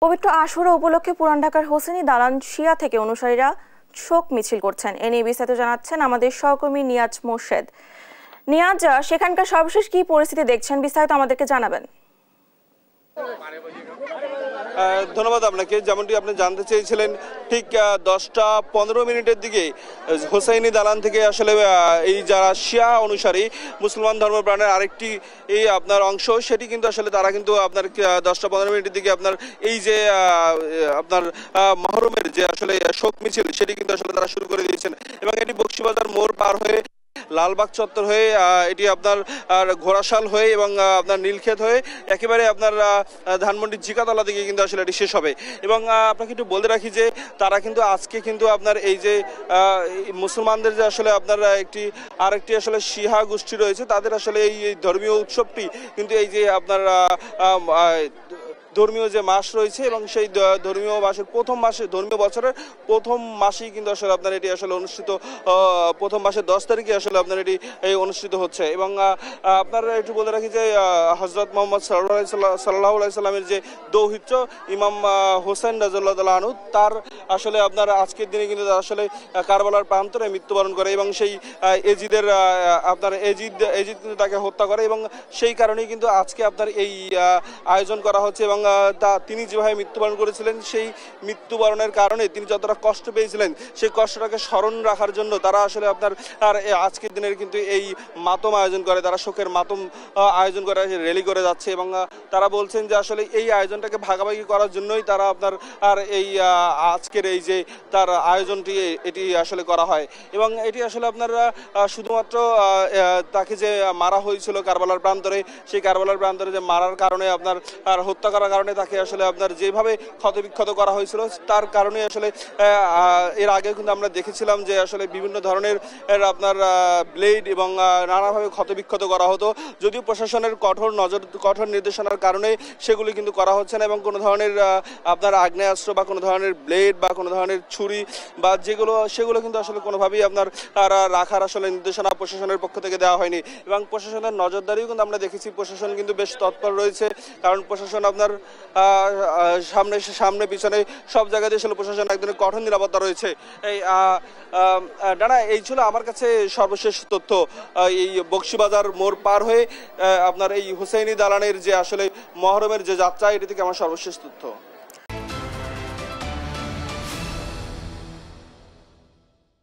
পবিত্র আশুরা উপলক্ষে পুরান ঢাকার হোসেনি দালান শিয়া থেকে অনুসারীরা শোক মিছিল করছেন। এ নিয়ে বিস্তারিত জানাচ্ছেন আমাদের সহকর্মী নিয়াজ মোর্শেদ। নিয়াজ, সেখানকার সর্বশেষ কি পরিস্থিতি দেখছেন, বিস্তারিত আমাদেরকে জানাবেন। ধন্যবাদ আপনাকে। যেমনটি আপনি জানতে চেয়েছিলেন, ঠিক 10টা 15 মিনিটের দিকে হোসাইনি দালান থেকে আসলে এই যারা শিয়া অনুসারী মুসলমান ধর্মপ্রাণের আরেকটি এই আপনার অংশ, সেটি কিন্তু আসলে তারা কিন্তু আপনার 10টা 15 মিনিটের দিকে আপনার এই যে আপনার মহরমের যে আসলে শোক মিছিল, সেটি কিন্তু আসলে তারা শুরু করে দিয়েছেন এবং এটি বকশীবাজার মোড় পার হয়ে লালবাগ চত্বর হয়ে এটি আপনার ঘোড়াশাল হয়ে এবং আপনার নীলক্ষেত হয়ে একেবারে আপনার ধানমন্ডির জিকাতলা দিকে কিন্তু আসলে এটি শেষ হবে। এবং আপনাকে একটু বলে রাখি যে তারা কিন্তু আজকে কিন্তু আপনার এই যে মুসলমানদের যে আসলে আপনার আরেকটি আসলে শিয়া গোষ্ঠী রয়েছে, তাদের আসলে এই ধর্মীয় উৎসবটি কিন্তু এই যে আপনার ধর্মীয় যে মাস রয়েছে এবং সেই ধর্মীয় মাসের প্রথম মাসে, ধর্মীয় বছরের প্রথম মাসেই কিন্তু আসলে আপনার এটি আসলে অনুষ্ঠিত, প্রথম মাসের 10 তারিখে আসলে আপনার এটি অনুষ্ঠিত হচ্ছে। এবং আপনারা একটু বলে রাখি যে হযরত মুহাম্মদ সাল্লাল্লাহু আলাইহি সাল্লামের যে দৌহিত্র ইমাম হোসেন রাদিয়াল্লাহু তাআলা আনহু, তার আসলে আপনার আজকের দিনে কিন্তু আসলে কারবালার প্রান্তরে মৃত্যুবরণ করে এবং সেই এজিদের আপনার এজিদ কিন্তু তাকে হত্যা করে এবং সেই কারণেই কিন্তু আজকে আপনার এই আয়োজন করা হচ্ছে। এবং তিনি যেভাবে মৃত্যুবরণ করেছিলেন, সেই মৃত্যুবরণের কারণে তিনি যতটা কষ্ট পেয়েছিলেন, সেই কষ্টটাকে স্মরণ রাখার জন্য তারা আসলে আপনার আজকের দিনের কিন্তু এই মাতম আয়োজন করে, তারা শোকের মাতম আয়োজন করে র্যালি করে যাচ্ছে। এবং তারা বলছেন যে আসলে এই আয়োজনটাকে ভাগাভাগি করার জন্যই তারা আপনার এই আজকের এই যে তার আয়োজনটি এটি আসলে করা হয়। এবং এটি আসলে আপনার শুধুমাত্র তাকে যে মারা হয়েছিল কারবালার প্রান্তরে, সেই কারবালার প্রান্তরে যে মারার কারণে আপনার হত্যা করার কারণে তাকে আসলে আপনার যেভাবে ক্ষতবিক্ষত করা হয়েছিল, তার কারণে আসলে এর আগে কিন্তু আমরা দেখেছিলাম যে আসলে বিভিন্ন ধরনের আপনার ব্লেড এবং নানাভাবে ক্ষতবিক্ষত করা হতো। যদিও প্রশাসনের কঠোর নির্দেশনার কারণে সেগুলি কিন্তু করা হচ্ছে না এবং কোনো ধরনের আপনার আগ্নেয়াস্ত্র বা কোনো ধরনের ব্লেড বা কোনো ধরনের ছুরি বা সেগুলো কিন্তু আসলে কোনোভাবেই আপনার রাখার আসলে নির্দেশনা প্রশাসনের পক্ষ থেকে দেওয়া হয়নি। এবং প্রশাসনের নজরদারিও কিন্তু আমরা দেখেছি, প্রশাসন কিন্তু বেশ তৎপর রয়েছে, কারণ প্রশাসন আপনার সামনে পিছনে সব জায়গাতে আসলে প্রশাসন একদম কঠোর নিরাপত্তা রয়েছে। এই ছিল আমার কাছে সর্বশেষ তথ্য। এই বকশীবাজার মোড় পার হয়ে আপনার এই হোসেনি দালানের যে আসলে মহরমের যে যাত্রা, এটি থেকে আমার সর্বশেষ তথ্য।